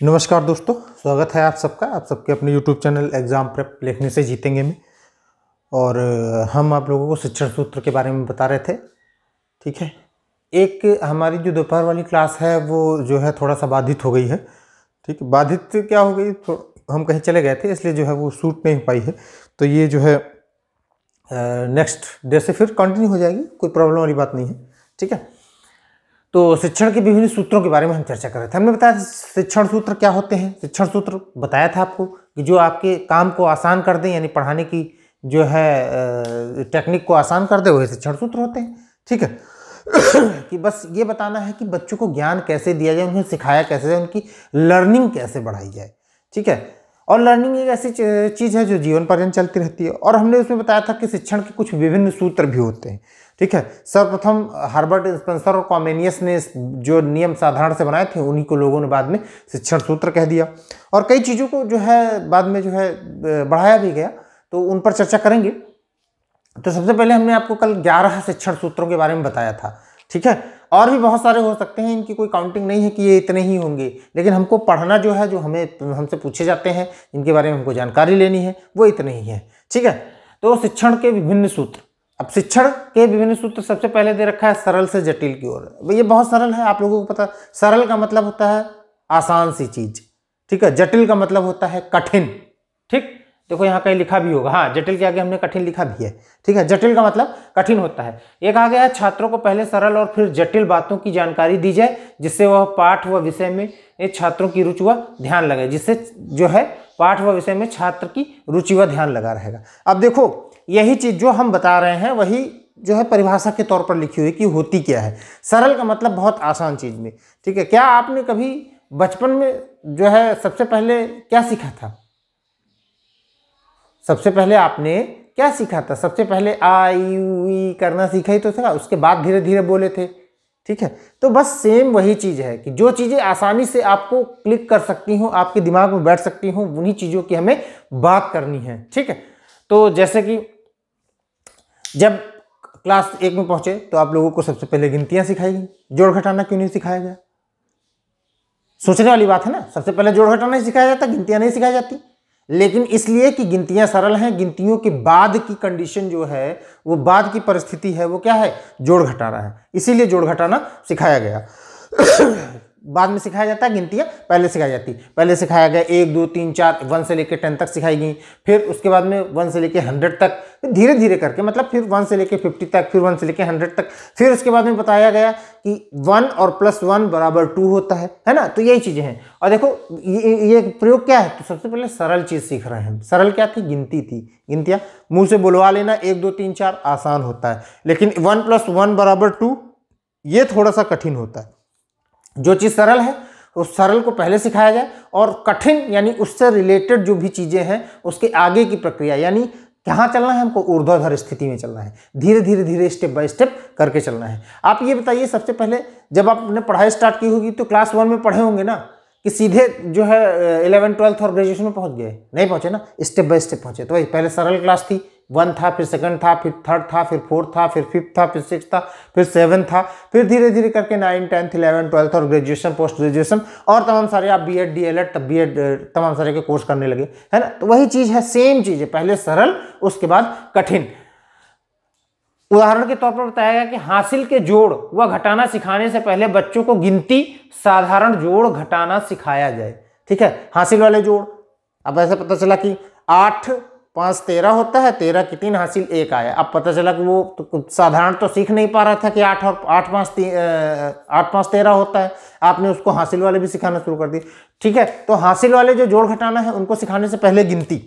नमस्कार दोस्तों, स्वागत है आप सबके अपने YouTube चैनल एग्ज़ाम प्रेप लिखने से जीतेंगे में। और हम आप लोगों को शिक्षण सूत्र के बारे में बता रहे थे। ठीक है, एक हमारी जो दोपहर वाली क्लास है वो जो है थोड़ा सा बाधित हो गई है। ठीक है, बाधित क्या हो गई, तो हम कहीं चले गए थे इसलिए जो है वो शूट नहीं हो पाई है। तो ये जो है नेक्स्ट डे से फिर कंटिन्यू हो जाएगी, कोई प्रॉब्लम वाली बात नहीं है। ठीक है, तो शिक्षण के विभिन्न सूत्रों के बारे में हम चर्चा कर रहे थे। हमने बताया शिक्षण सूत्र क्या होते हैं। शिक्षण सूत्र बताया था आपको कि जो आपके काम को आसान कर दें, यानी पढ़ाने की जो है टेक्निक को आसान कर दे, वही शिक्षण सूत्र होते हैं। ठीक है कि बस ये बताना है कि बच्चों को ज्ञान कैसे दिया जाए, उन्हें सिखाया कैसे जाए, उनकी लर्निंग कैसे बढ़ाई जाए। ठीक है, और लर्निंग एक ऐसी चीज़ है जो जीवन पर्यंत चलती रहती है। और हमने उसमें बताया था कि शिक्षण के कुछ विभिन्न सूत्र भी होते हैं। ठीक है, सर्वप्रथम हर्बर्ट स्पेंसर और कॉमेनियस ने जो नियम साधारण से बनाए थे, उन्हीं को लोगों ने बाद में शिक्षण सूत्र कह दिया। और कई चीज़ों को जो है बाद में जो है बढ़ाया भी गया, तो उन पर चर्चा करेंगे। तो सबसे पहले हमने आपको कल 11 शिक्षण सूत्रों के बारे में बताया था। ठीक है, और भी बहुत सारे हो सकते हैं, इनकी कोई काउंटिंग नहीं है कि ये इतने ही होंगे, लेकिन हमको पढ़ना जो है, जो हमसे पूछे जाते हैं, इनके बारे में हमको जानकारी लेनी है, वो इतने ही है। ठीक है, तो शिक्षण के विभिन्न सूत्र। अब शिक्षण के विभिन्न सूत्र सबसे पहले दे रखा है सरल से जटिल की ओर। ये बहुत सरल है, आप लोगों को पता। सरल का मतलब होता है आसान सी चीज। ठीक है, जटिल का मतलब होता है कठिन। ठीक, देखो यहाँ कहीं लिखा भी होगा, हाँ जटिल के आगे हमने कठिन लिखा भी है। ठीक है, जटिल का मतलब कठिन होता है। एक आ गया है, छात्रों को पहले सरल और फिर जटिल बातों की जानकारी दी जाए, जिससे वह पाठ व विषय में छात्रों की रुचि व ध्यान लगे, जिससे जो है पाठ व विषय में छात्र की रुचि व ध्यान लगा रहेगा। अब देखो, यही चीज जो हम बता रहे हैं वही जो है परिभाषा के तौर पर लिखी हुई कि होती क्या है। सरल का मतलब बहुत आसान चीज में। ठीक है, क्या आपने कभी बचपन में जो है सबसे पहले क्या सीखा था? सबसे पहले आपने क्या सीखा था? सबसे पहले आ यू ई करना सीखा ही तो था, उसके बाद धीरे धीरे बोले थे। ठीक है, तो बस सेम वही चीज है कि जो चीजें आसानी से आपको क्लिक कर सकती हो, आपके दिमाग में बैठ सकती हो, उन्हीं चीजों की हमें बात करनी है। ठीक है, तो जैसे कि जब क्लास 1 में पहुंचे तो आप लोगों को सबसे पहले गिनतियां सिखाई गई। जोड़ घटाना क्यों नहीं सिखाया गया? सोचने वाली बात है ना। सबसे पहले जोड़ घटाना ही सिखाया जाता, गिनतियां नहीं सिखाई जाती। लेकिन इसलिए कि गिनतियां सरल हैं, गिनतियों के बाद की कंडीशन जो है, वो बाद की परिस्थिति है, वो क्या है? जोड़ घटाना है। इसीलिए जोड़ घटाना सिखाया गया। बाद में सिखाया जाता है, गिनतियां पहले सिखाई जाती। पहले सिखाया गया 1 2 3 4, 1 से लेकर 10 तक सिखाई गई। फिर उसके बाद में 1 से लेकर 100 तक, धीरे धीरे करके, मतलब फिर 1 से लेकर 50 तक, फिर 1 से लेकर 100 तक। फिर उसके बाद में बताया गया कि 1 और +1 बराबर 2 होता है ना। तो यही चीजें हैं। और देखो ये प्रयोग क्या है, तो सबसे पहले सरल चीज सीख रहे हैं। सरल क्या थी? गिनती थी। गिनतियां मुंह से बुलवा लेना, 1 2 3 4 आसान होता है, लेकिन 1 + 1 बराबर 2 ये थोड़ा सा कठिन होता है। जो चीज सरल है उस सरल को पहले सिखाया जाए, और कठिन यानी उससे रिलेटेड जो भी चीजें हैं उसके आगे की प्रक्रिया, यानी कहाँ चलना है हमको? ऊर्ध्वाधर स्थिति में चलना है। धीरे धीरे धीरे स्टेप बाय स्टेप करके चलना है। आप ये बताइए, सबसे पहले जब आपने पढ़ाई स्टार्ट की होगी तो क्लास 1 में पढ़े होंगे ना, कि सीधे जो है 11th 12th और ग्रेजुएशन में पहुंच गए? नहीं पहुंचे ना, स्टेप बाय स्टेप पहुंचे। तो वही पहले सरल क्लास थी, 1 था, फिर 2nd था, फिर 3rd था, फिर 4th था, फिर 5th था, फिर 6th था, फिर 7th था, फिर धीरे धीरे करके 9th 10th 11th 12th और ग्रेजुएशन, पोस्ट ग्रेजुएशन और तमाम सारे, आप बीएड डीएलएड, तब बीएड, तमाम सारे के कोर्स करने लगे, है ना। तो वही चीज है, सेम चीज है, पहले सरल उसके बाद कठिन। उदाहरण के तौर पर बताया गया कि हासिल के जोड़ व घटाना सिखाने से पहले बच्चों को गिनती, साधारण जोड़ घटाना सिखाया जाए। ठीक है, हासिल वाले जोड़। अब ऐसे पता चला कि 8 5 13 होता है, 13 की 3 हासिल 1 आया। अब पता चला कि वो तो साधारण तो सीख नहीं पा रहा था कि 8 5 13 होता है। आपने उसको हासिल वाले भी सिखाना शुरू कर दी। ठीक है, तो हासिल वाले जो जोड़ घटाना है उनको सिखाने से पहले गिनती,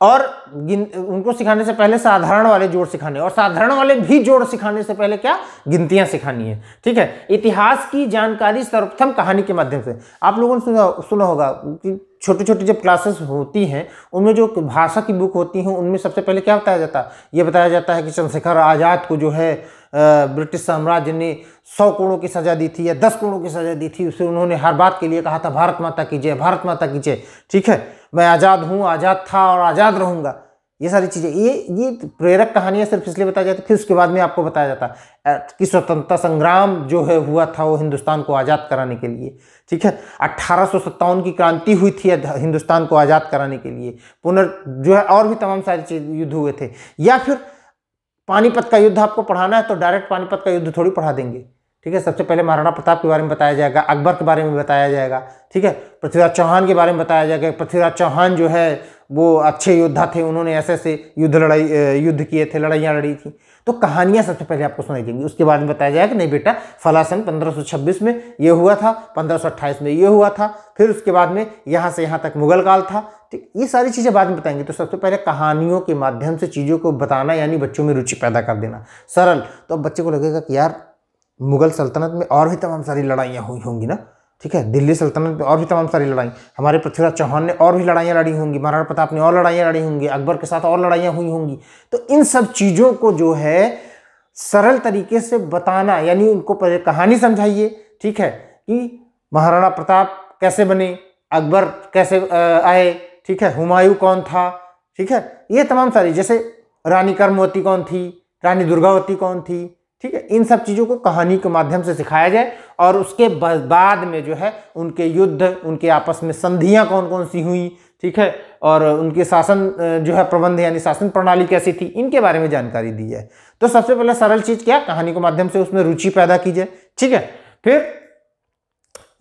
और उनको सिखाने से पहले साधारण वाले जोड़ सिखाने, और साधारण वाले भी जोड़ सिखाने से पहले क्या? गिनतियां सिखानी है। ठीक है, इतिहास की जानकारी सर्वप्रथम कहानी के माध्यम से। आप लोगों ने सुना होगा कि छोटी छोटी जब क्लासेस होती हैं उनमें जो भाषा की बुक होती हैं उनमें सबसे पहले क्या बताया जाता है? ये बताया जाता है कि चंद्रशेखर आजाद को जो है ब्रिटिश साम्राज्य ने 100 करोड़ की सजा दी थी या 10 करोड़ की सजा दी थी। उसे उन्होंने हर बात के लिए कहा था भारत माता की जय, भारत माता की जय। ठीक है, मैं आज़ाद हूँ, आज़ाद था और आज़ाद रहूँगा। ये सारी चीज़ें, ये प्रेरक कहानियाँ सिर्फ इसलिए बताई जाती, फिर उसके बाद में आपको बताया जाता कि स्वतंत्रता संग्राम जो है हुआ था वो हिंदुस्तान को आज़ाद कराने के लिए, ठीक है। 1857 की क्रांति हुई थी हिंदुस्तान को आज़ाद कराने के लिए, जो है और भी तमाम सारी चीज युद्ध हुए थे। या फिर पानीपत का युद्ध आपको पढ़ाना है तो डायरेक्ट पानीपत का युद्ध थोड़ी पढ़ा देंगे, ठीक है। सबसे पहले महाराणा प्रताप के बारे में बताया जाएगा, अकबर के बारे में बताया जाएगा, ठीक है। पृथ्वीराज चौहान के बारे में बताया जाएगा। पृथ्वीराज चौहान जो है वो अच्छे योद्धा थे, उन्होंने ऐसे ऐसे युद्ध किए थे, लड़ाइयाँ लड़ी थी। तो कहानियाँ सबसे पहले आपको सुनाई देंगी। उसके बाद में बताया जाएगा कि नहीं बेटा फला सन 1526 में ये हुआ था, 1528 में ये हुआ था, फिर उसके बाद में यहाँ से यहाँ तक मुगल काल था, ठीक। ये सारी चीज़ें बाद में बताएंगे। तो सबसे पहले कहानियों के माध्यम से चीज़ों को बताना, यानी बच्चों में रुचि पैदा कर देना, सरल। तो अब बच्चे को लगेगा कि यार मुगल सल्तनत में और भी तमाम सारी लड़ाइयाँ हुई होंगी ना, ठीक है। दिल्ली सल्तनत में और भी तमाम सारी लड़ाई, हमारे पृथ्वीराज चौहान ने और भी लड़ाइयाँ लड़ी होंगी, महाराणा प्रताप ने और लड़ाइयाँ लड़ी होंगी, अकबर के साथ और लड़ाइयाँ हुई होंगी। तो इन सब चीज़ों को जो है सरल तरीके से बताना, यानी उनको पहले कहानी समझाइए, ठीक है, कि महाराणा प्रताप कैसे बने, अकबर कैसे आए, ठीक है, हुमायूं कौन था, ठीक है। ये तमाम सारी, जैसे रानी कर्मवती कौन थी, रानी दुर्गावती कौन थी, ठीक है। इन सब चीज़ों को कहानी के माध्यम से सिखाया जाए और उसके बाद में जो है उनके युद्ध, उनके आपस में संधियाँ कौन कौन सी हुई, ठीक है, और उनके शासन जो है प्रबंध यानी शासन प्रणाली कैसी थी, इनके बारे में जानकारी दी जाए। तो सबसे पहले सरल चीज़ क्या, कहानी के माध्यम से उसमें रुचि पैदा की जाए, ठीक है। फिर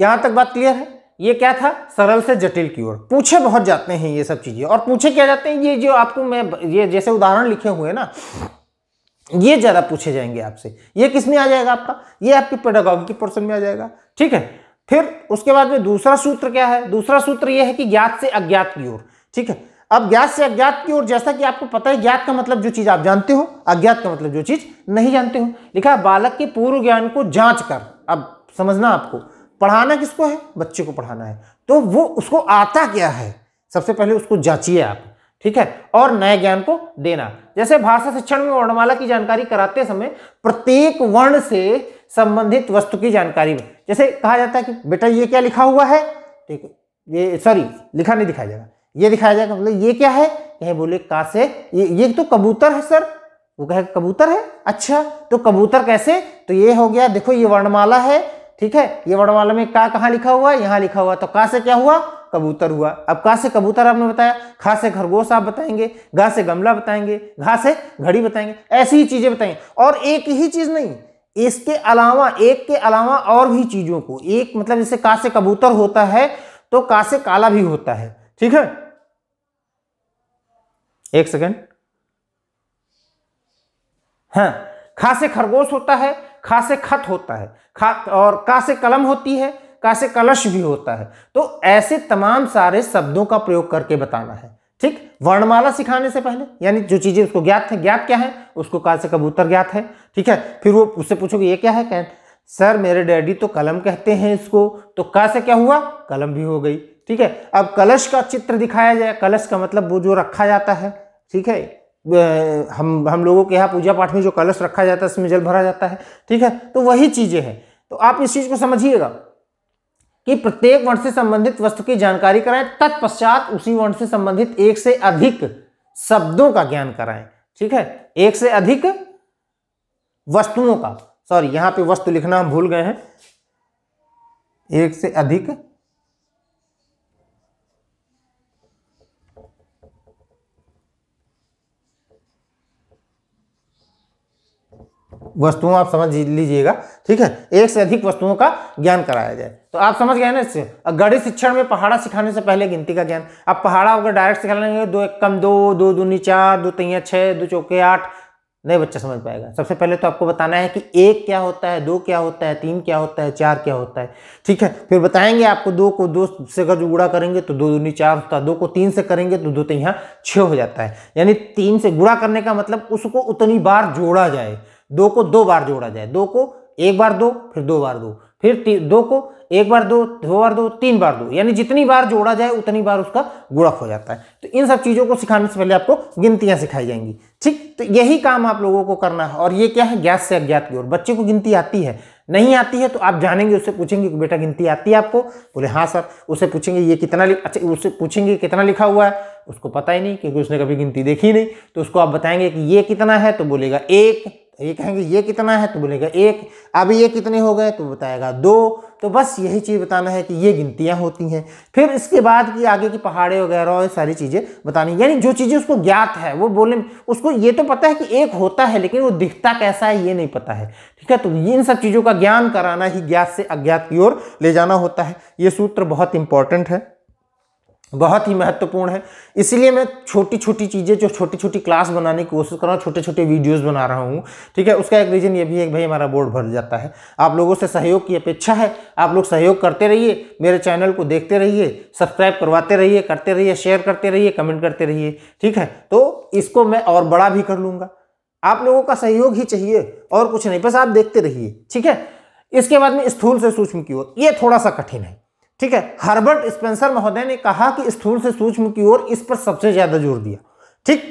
यहाँ तक बात क्लियर है। ये क्या था, सरल से जटिल की ओर। पूछे बहुत जाते हैं ये सब चीज़ें, और पूछे क्या जाते हैं, ये जो आपको मैं ये जैसे उदाहरण लिखे हुए हैं ना, ये ज़्यादा पूछे जाएंगे आपसे। ये किस में आ जाएगा आपका, ये आपकी पेडागॉजी के पोर्शन में आ जाएगा, ठीक है। फिर उसके बाद में दूसरा सूत्र क्या है, दूसरा सूत्र ये है कि ज्ञात से अज्ञात की ओर, ठीक है। अब ज्ञात से अज्ञात की ओर, जैसा कि आपको पता है ज्ञात का मतलब जो चीज़ आप जानते हो, अज्ञात का मतलब जो चीज़ नहीं जानते हो। लिखा है बालक के पूर्व ज्ञान को जांच कर। अब समझना, आपको पढ़ाना किसको है, बच्चे को पढ़ाना है, तो वो उसको आता क्या है, सबसे पहले उसको जांचिए आप, ठीक है, और नए ज्ञान को देना। जैसे भाषा शिक्षण में वर्णमाला की जानकारी कराते समय प्रत्येक वर्ण से संबंधित वस्तु की जानकारी में, जैसे कहा जाता है कि बेटा ये क्या लिखा हुआ है, ठीक है, ये सॉरी लिखा नहीं दिखाया जाएगा, ये दिखाया जाएगा, मतलब ये क्या है, कहीं बोले का से ये तो कबूतर है सर, वो कहे कबूतर है, अच्छा तो कबूतर कैसे, तो ये हो गया, देखो ये वर्णमाला है, ठीक है, ये वर्णमाला में का कहाँ लिखा हुआ है, यहाँ लिखा हुआ, तो का से क्या हुआ, कबूतर हुआ। अब का से कबूतर आपने बताया, खा से खरगोश आप बताएंगे, गा से गमला बताएंगे, घा से घड़ी बताएंगे, ऐसी ही चीजें बताएंगे। और एक ही चीज नहीं, इसके अलावा, एक के अलावा और भी चीजों को, एक मतलब जैसे का से कबूतर होता है तो का से काला भी होता है, ठीक है। एक सेकेंड, हाँ, खा से खरगोश होता है, खा से खत होता है, और का से कलम होती है, का से कलश भी होता है। तो ऐसे तमाम सारे शब्दों का प्रयोग करके बताना है, ठीक। वर्णमाला सिखाने से पहले, यानी जो चीजें उसको ज्ञात है, ज्ञात क्या है, उसको का से कबूतर ज्ञात है, ठीक है। फिर वो उससे पूछोगे ये क्या है, कह सर मेरे डैडी तो कलम कहते हैं इसको, तो का से क्या हुआ, कलम भी हो गई, ठीक है। अब कलश का चित्र दिखाया जाए, कलश का मतलब वो जो रखा जाता है, ठीक है, हम लोगों के यहाँ पूजा पाठ में जो कलश रखा जाता है उसमें जल भरा जाता है, ठीक है। तो वही चीजें हैं। तो आप इस चीज को समझिएगा कि प्रत्येक वर्ण से संबंधित वस्तु की जानकारी कराएं, तत्पश्चात उसी वर्ण से संबंधित एक से अधिक शब्दों का ज्ञान कराएं, ठीक है, एक से अधिक वस्तुओं का, सॉरी यहां पे वस्तु लिखना हम भूल गए हैं, एक से अधिक वस्तुओं आप समझ लीजिएगा, ठीक है, एक से अधिक वस्तुओं का ज्ञान कराया जाए। तो आप समझ गए ना इससे। गणित शिक्षण में पहाड़ा सिखाने से पहले गिनती का ज्ञान, आप पहाड़ा अगर डायरेक्ट सिखा लेंगे, 2 एक कम 2, 2 दूनी 4, 2 तिया 6, 2 चौके 8, नहीं बच्चा समझ पाएगा। सबसे पहले तो आपको बताना है कि 1 क्या होता है, 2 क्या होता है, 3 क्या होता है, 4 क्या होता है, ठीक है। फिर बताएंगे आपको 2 को 2 से अगर गुणा करेंगे तो 2 दूनी 4 होता है, 2 को 3 से करेंगे तो 2 तिया 6 हो जाता है। यानी 3 से गुणा करने का मतलब उसको उतनी बार जोड़ा जाए, 2 को 2 बार जोड़ा जाए, 2 को 1 बार 2, फिर 2 बार 2, फिर 2 को 1 बार 2, 2 बार 2, 3 बार 2, यानी जितनी बार जोड़ा जाए उतनी बार उसका गुणक हो जाता है। तो इन सब चीजों को सिखाने से पहले आपको गिनतियां सिखाई जाएंगी, ठीक। तो यही काम आप लोगों को करना है। और ये क्या है, ज्ञात से अज्ञात की ओर। बच्चे को गिनती आती है, नहीं आती है तो आप जानेंगे, उससे पूछेंगे कि बेटा गिनती आती है आपको? बोले हाँ सर। उससे पूछेंगे ये कितना अच्छा, उससे पूछेंगे कितना लिखा हुआ है, उसको पता ही नहीं क्योंकि उसने कभी गिनती देखी नहीं। तो उसको आप बताएंगे कि ये कितना है तो बोलेगा 1, ये कहेंगे ये कितना है तो बोलेगा 1, अब ये कितने हो गए तो बताएगा 2। तो बस यही चीज़ बताना है कि ये गिनतियाँ होती हैं। फिर इसके बाद की आगे की पहाड़े वगैरह और सारी चीज़ें बतानी, यानी जो चीज़ें उसको ज्ञात है वो बोले, उसको ये तो पता है कि 1 होता है लेकिन वो दिखता कैसा है ये नहीं पता है, ठीक है। तो इन सब चीज़ों का ज्ञान कराना ही ज्ञात से अज्ञात की ओर ले जाना होता है। ये सूत्र बहुत इंपॉर्टेंट है, बहुत ही महत्वपूर्ण है। इसलिए मैं छोटी छोटी चीज़ें, जो छोटी छोटी क्लास बनाने की कोशिश कर रहा हूँ, छोटे छोटे वीडियोस बना रहा हूँ, ठीक है। उसका एक रीज़न ये भी है कि भाई हमारा बोर्ड भर जाता है। आप लोगों से सहयोग की अपेक्षा है, आप लोग सहयोग करते रहिए, मेरे चैनल को देखते रहिए, सब्सक्राइब करवाते रहिए, करते रहिए, शेयर करते रहिए, कमेंट करते रहिए, ठीक है। तो इसको मैं और बड़ा भी कर लूँगा। आप लोगों का सहयोग ही चाहिए और कुछ नहीं, बस आप देखते रहिए, ठीक है। इसके बाद में स्थूल से सूक्ष्म की ओर, ये थोड़ा सा कठिन है, ठीक है। हर्बर्ट स्पेंसर महोदय ने कहा कि स्थूल से सूक्ष्म की ओर, इस पर सबसे ज्यादा जोर दिया, ठीक।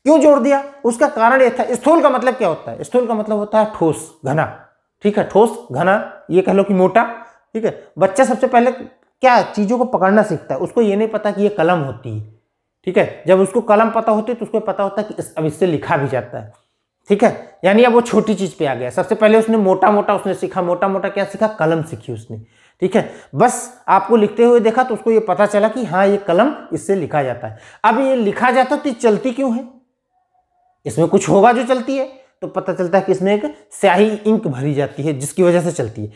क्यों जोर दिया? उसका कारण यह था, स्थूल का मतलब क्या होता है? स्थूल का मतलब होता है ठोस, घना, ठीक है। ठोस, घना, ये कह लो कि मोटा, ठीक है। बच्चा सबसे पहले क्या चीजों को पकड़ना सीखता है, उसको ये नहीं पता कि ये कलम होती है, ठीक है। जब उसको कलम पता होती है तो उसको पता होता है कि अब इससे लिखा भी जाता है, ठीक है। यानी अब वो छोटी चीज पे आ गया। सबसे पहले उसने मोटा मोटा उसने सीखा, मोटा मोटा क्या सीखा? कलम सीखी उसने, ठीक है। बस आपको लिखते हुए देखा तो उसको ये पता चला कि हाँ ये कलम, इससे लिखा जाता है। अब ये लिखा जाता तो चलती क्यों है? इसमें कुछ होगा जो चलती है, तो पता चलता है कि इसमें एक स्याही इंक भरी जाती है जिसकी वजह से चलती है।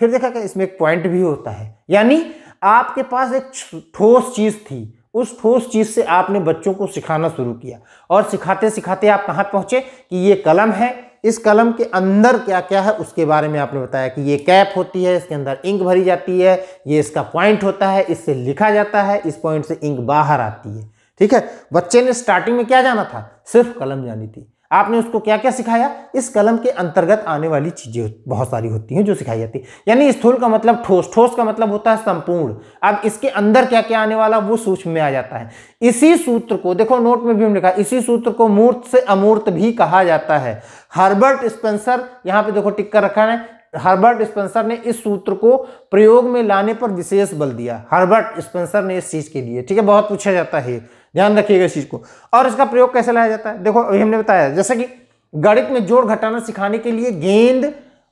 फिर देखा कि इसमें एक पॉइंट भी होता है, यानी आपके पास एक ठोस चीज थी, उस ठोस चीज से आपने बच्चों को सिखाना शुरू किया और सिखाते सिखाते आप कहाँ पहुंचे कि ये कलम है, इस कलम के अंदर क्या क्या है उसके बारे में आपने बताया कि ये कैप होती है, इसके अंदर इंक भरी जाती है, ये इसका पॉइंट होता है, इससे लिखा जाता है, इस पॉइंट से इंक बाहर आती है, ठीक है। बच्चे ने स्टार्टिंग में क्या जाना था? सिर्फ कलम जानी थी। आपने उसको क्या क्या सिखाया? इस कलम के अंतर्गत आने वाली चीजें बहुत सारी होती हैं जो सिखाई जाती है। यानी स्थूल का मतलब ठोस, ठोस का मतलब होता है संपूर्ण। अब इसके अंदर क्या क्या आने वाला वो सूक्ष्म में आ जाता है। इसी सूत्र को देखो, नोट में भी हम लिखा, इसी सूत्र को मूर्त से अमूर्त भी कहा जाता है। हर्बर्ट स्पेंसर, यहाँ पे देखो टिक कर रखा है, हर्बर्ट स्पेंसर ने इस सूत्र को प्रयोग में लाने पर विशेष बल दिया। हर्बर्ट स्पेंसर ने इस चीज के लिए, ठीक है, बहुत पूछा जाता है, ध्यान रखिएगा इस चीज को। और इसका प्रयोग कैसे लाया जाता है? देखो अभी हमने बताया, जैसे कि गणित में जोड़ घटाना सिखाने के लिए गेंद,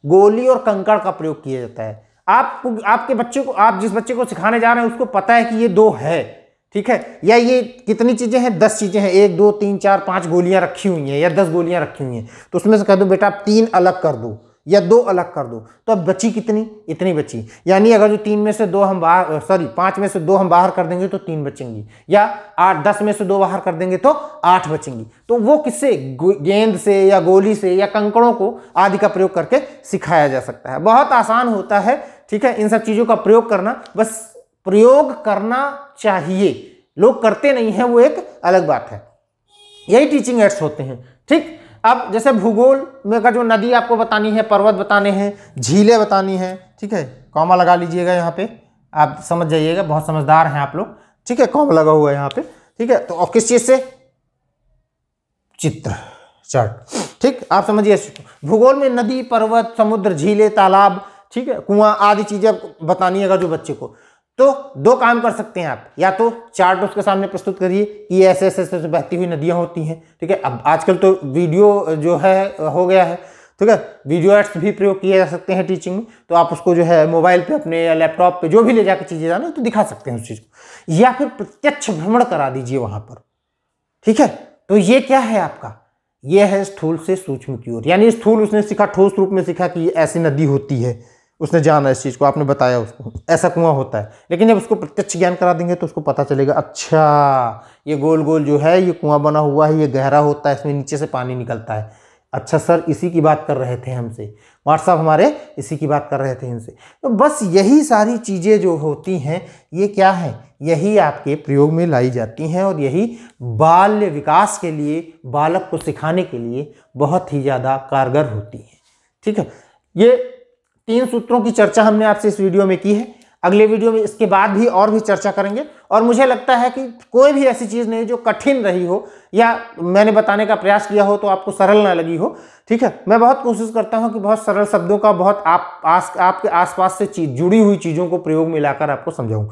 गोली और कंकड़ का प्रयोग किया जाता है। आपके बच्चे को, आप जिस बच्चे को सिखाने जा रहे हैं उसको पता है कि ये 2 है, ठीक है, या ये कितनी चीजें हैं? 10 चीजें हैं, 1 2 3 4 5 गोलियां रखी हुई हैं या 10 गोलियां रखी हुई हैं, तो उसमें से कह दो बेटा आप 3 अलग कर दो या 2 अलग कर दो, तो अब बची कितनी? इतनी बची। यानी अगर जो 3 में से 2 हम बाहर, 5 में से 2 हम बाहर कर देंगे तो 3 बचेंगी, या 10 में से 2 बाहर कर देंगे तो 8 बचेंगी। तो वो किससे? गेंद से या गोली से या कंकड़ों को आदि का प्रयोग करके सिखाया जा सकता है। बहुत आसान होता है, ठीक है, इन सब चीजों का प्रयोग करना। बस प्रयोग करना चाहिए, लोग करते नहीं है वो एक अलग बात है। यही टीचिंग एड्स होते हैं, ठीक। अब जैसे भूगोल में का जो नदी आपको बतानी है, पर्वत बताने हैं, झीलें बतानी है, ठीक है, कॉमा लगा लीजिएगा यहाँ पे, आप समझ जाइएगा, बहुत समझदार हैं आप लोग, ठीक है, कॉमा लगा हुआ है यहाँ पे, ठीक है। तो और किस चीज से? चित्र, चार्ट, ठीक, आप समझिए। भूगोल में नदी, पर्वत, समुद्र, झीलें, तालाब, ठीक है, कुआं आदि चीजें बतानी है जो बच्चे को, तो 2 काम कर सकते हैं आप, या तो चार्ट उसके सामने प्रस्तुत करिए कि ऐसे ऐसे ऐसे बहती हुई नदियां होती हैं, ठीक है। अब आजकल तो वीडियो जो है हो गया है, ठीक है, वीडियो एड्स भी प्रयोग किए जा सकते हैं टीचिंग में, तो आप उसको जो है मोबाइल पे अपने या लैपटॉप पे जो भी ले जाकर चीजें जाना तो दिखा सकते हैं उस चीज को, या फिर प्रत्यक्ष भ्रमण करा दीजिए वहां पर, ठीक है। तो ये क्या है आपका? ये है स्थूल से सूक्ष्म की ओर। यानी स्थूल उसने सीखा, ठोस रूप में सीखा कि ऐसी नदी होती है, उसने जाना इस चीज को, आपने बताया उसको ऐसा कुआं होता है। लेकिन जब उसको प्रत्यक्ष ज्ञान करा देंगे तो उसको पता चलेगा, अच्छा ये गोल गोल जो है ये कुआं बना हुआ है, ये गहरा होता है, इसमें नीचे से पानी निकलता है। अच्छा सर इसी की बात कर रहे थे हमसे, मास्टर साहब हमारे इसी की बात कर रहे थे इनसे। तो बस यही सारी चीजें जो होती हैं ये क्या है? यही आपके प्रयोग में लाई जाती हैं और यही बाल्य विकास के लिए, बालक को सिखाने के लिए बहुत ही ज्यादा कारगर होती है, ठीक है। ये 3 सूत्रों की चर्चा हमने आपसे इस वीडियो में की है। अगले वीडियो में इसके बाद भी और भी चर्चा करेंगे। और मुझे लगता है कि कोई भी ऐसी चीज़ नहीं जो कठिन रही हो या मैंने बताने का प्रयास किया हो तो आपको सरल ना लगी हो। ठीक है, मैं बहुत कोशिश करता हूं कि बहुत सरल शब्दों का बहुत आपके आसपास से जुड़ी हुई चीज़ों को प्रयोग में लाकर आपको समझाऊं।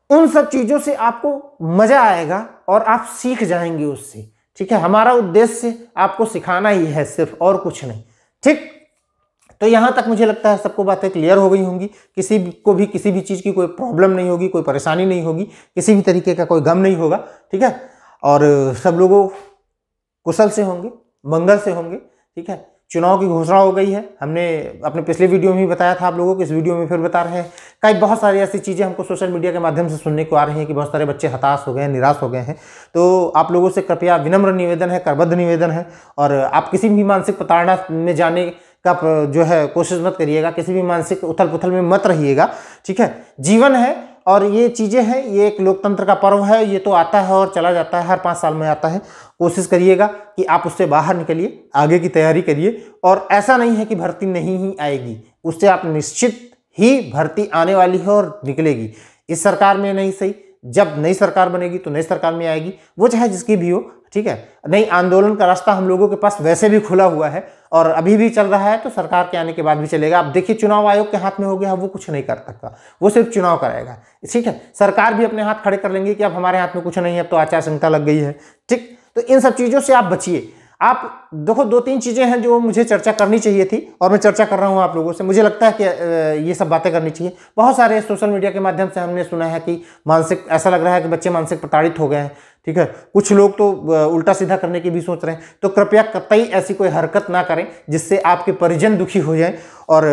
उन सब चीज़ों से आपको मज़ा आएगा और आप सीख जाएंगे उससे। ठीक है, हमारा उद्देश्य आपको सिखाना ही है सिर्फ, और कुछ नहीं। ठीक, तो यहाँ तक मुझे लगता है सबको बातें क्लियर हो गई होंगी, किसी को भी किसी भी चीज़ की कोई प्रॉब्लम नहीं होगी, कोई परेशानी नहीं होगी, किसी भी तरीके का कोई गम नहीं होगा। ठीक है, और सब लोगों कुशल से होंगे, मंगल से होंगे। ठीक है, चुनाव की घोषणा हो गई है, हमने अपने पिछले वीडियो में भी बताया था आप लोगों को, इस वीडियो में फिर बता रहे हैं। कई बहुत सारी ऐसी चीज़ें हमको सोशल मीडिया के माध्यम से सुनने को आ रही हैं कि बहुत सारे बच्चे हताश हो गए हैं, निराश हो गए हैं। तो आप लोगों से कृपया विनम्र निवेदन है, करबद्ध निवेदन है, और आप किसी भी मानसिक प्रताड़ना में जाने का जो है कोशिश मत करिएगा, किसी भी मानसिक उथल पुथल में मत रहिएगा। ठीक है, जीवन है और ये चीज़ें हैं, ये एक लोकतंत्र का पर्व है, ये तो आता है और चला जाता है, हर 5 साल में आता है। कोशिश करिएगा कि आप उससे बाहर निकलिए, आगे की तैयारी करिए। और ऐसा नहीं है कि भर्ती नहीं ही आएगी, उससे आप निश्चित ही भर्ती आने वाली है और निकलेगी। इस सरकार में नहीं सही, जब नई सरकार बनेगी तो नई सरकार में आएगी, वो चाहे जिसकी भी हो। ठीक है, नई आंदोलन का रास्ता हम लोगों के पास वैसे भी खुला हुआ है और अभी भी चल रहा है, तो सरकार के आने के बाद भी चलेगा। अब देखिए, चुनाव आयोग के हाथ में हो गया, वो कुछ नहीं कर सकता, वो सिर्फ चुनाव कराएगा। ठीक है, सरकार भी अपने हाथ खड़े कर लेंगे कि अब हमारे हाथ में कुछ नहीं है, अब तो आचार संहिता लग गई है। ठीक, तो इन सब चीज़ों से आप बचिए। आप देखो, 2-3 चीज़ें हैं जो मुझे चर्चा करनी चाहिए थी और मैं चर्चा कर रहा हूँ आप लोगों से। मुझे लगता है कि ये सब बातें करनी चाहिए। बहुत सारे सोशल मीडिया के माध्यम से हमने सुना है कि मानसिक, ऐसा लग रहा है कि बच्चे मानसिक प्रताड़ित हो गए हैं। ठीक है, कुछ लोग तो उल्टा सीधा करने की भी सोच रहे हैं। तो कृपया कतई ऐसी कोई हरकत ना करें जिससे आपके परिजन दुखी हो जाएं। और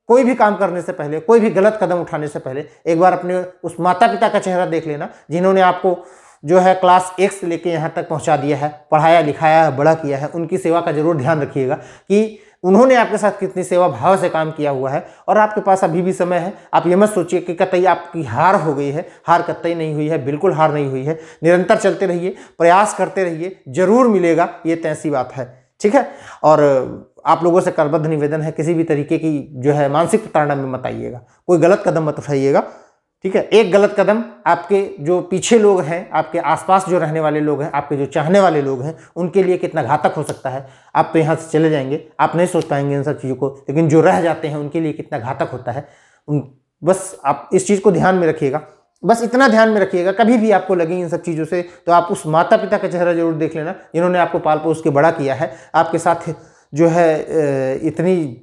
कोई भी काम करने से पहले, कोई भी गलत कदम उठाने से पहले एक बार अपने उस माता पिता का चेहरा देख लेना जिन्होंने आपको जो है क्लास 1 से लेके यहाँ तक पहुँचा दिया है, पढ़ाया लिखाया है, बड़ा किया है। उनकी सेवा का जरूर ध्यान रखिएगा कि उन्होंने आपके साथ कितनी सेवा भाव से काम किया हुआ है। और आपके पास अभी भी समय है, आप ये मत सोचिए कि कतई आपकी हार हो गई है। हार कतई नहीं हुई है, बिल्कुल हार नहीं हुई है। निरंतर चलते रहिए, प्रयास करते रहिए, जरूर मिलेगा, ये तय सी बात है। ठीक है, और आप लोगों से करबद्ध निवेदन है, किसी भी तरीके की जो है मानसिक प्रताड़ना में मत आइएगा, कोई गलत कदम मत उठाइएगा। ठीक है, एक गलत कदम आपके जो पीछे लोग हैं, आपके आसपास जो रहने वाले लोग हैं, आपके जो चाहने वाले लोग हैं, उनके लिए कितना घातक हो सकता है। आप तो यहाँ से चले जाएंगे, आप नहीं सोच पाएंगे इन सब चीज़ों को, लेकिन जो रह जाते हैं उनके लिए कितना घातक होता है। बस आप इस चीज़ को ध्यान में रखिएगा, बस इतना ध्यान में रखिएगा। कभी भी आपको लगे इन सब चीज़ों से तो आप उस माता पिता का चेहरा जरूर देख लेना जिन्होंने आपको पाल पोस के बड़ा किया है, आपके साथ जो है इतनी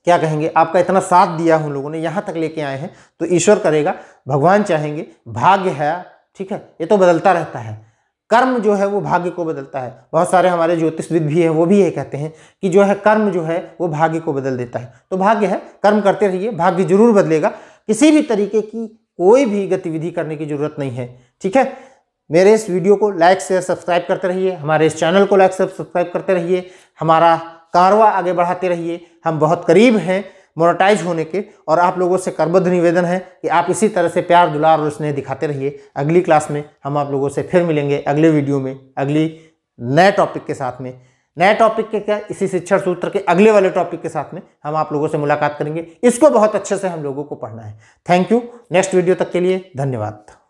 क्या कहेंगे, आपका इतना साथ दिया उन लोगों ने, यहाँ तक लेके आए हैं। तो ईश्वर करेगा, भगवान चाहेंगे, भाग्य है। ठीक है, ये तो बदलता रहता है, कर्म जो है वो भाग्य को बदलता है। बहुत सारे हमारे ज्योतिषविद भी हैं, वो भी ये कहते हैं कि जो है कर्म जो है वो भाग्य को बदल देता है। तो भाग्य है, कर्म करते रहिए, भाग्य जरूर बदलेगा। किसी भी तरीके की कोई भी गतिविधि करने की जरूरत नहीं है। ठीक है, मेरे इस वीडियो को लाइक शेयर सब्सक्राइब करते रहिए, हमारे इस चैनल को लाइक शेयर सब्सक्राइब करते रहिए, हमारा कारवा आगे बढ़ाते रहिए। हम बहुत करीब हैं मोनेटाइज होने के, और आप लोगों से करबद्ध निवेदन है कि आप इसी तरह से प्यार दुलार और स्नेह दिखाते रहिए। अगली क्लास में हम आप लोगों से फिर मिलेंगे, अगले वीडियो में, अगली नए टॉपिक के साथ में। नए टॉपिक के क्या, इसी शिक्षण सूत्र के अगले वाले टॉपिक के साथ में हम आप लोगों से मुलाकात करेंगे। इसको बहुत अच्छे से हम लोगों को पढ़ना है। Thank you. नेक्स्ट वीडियो तक के लिए धन्यवाद।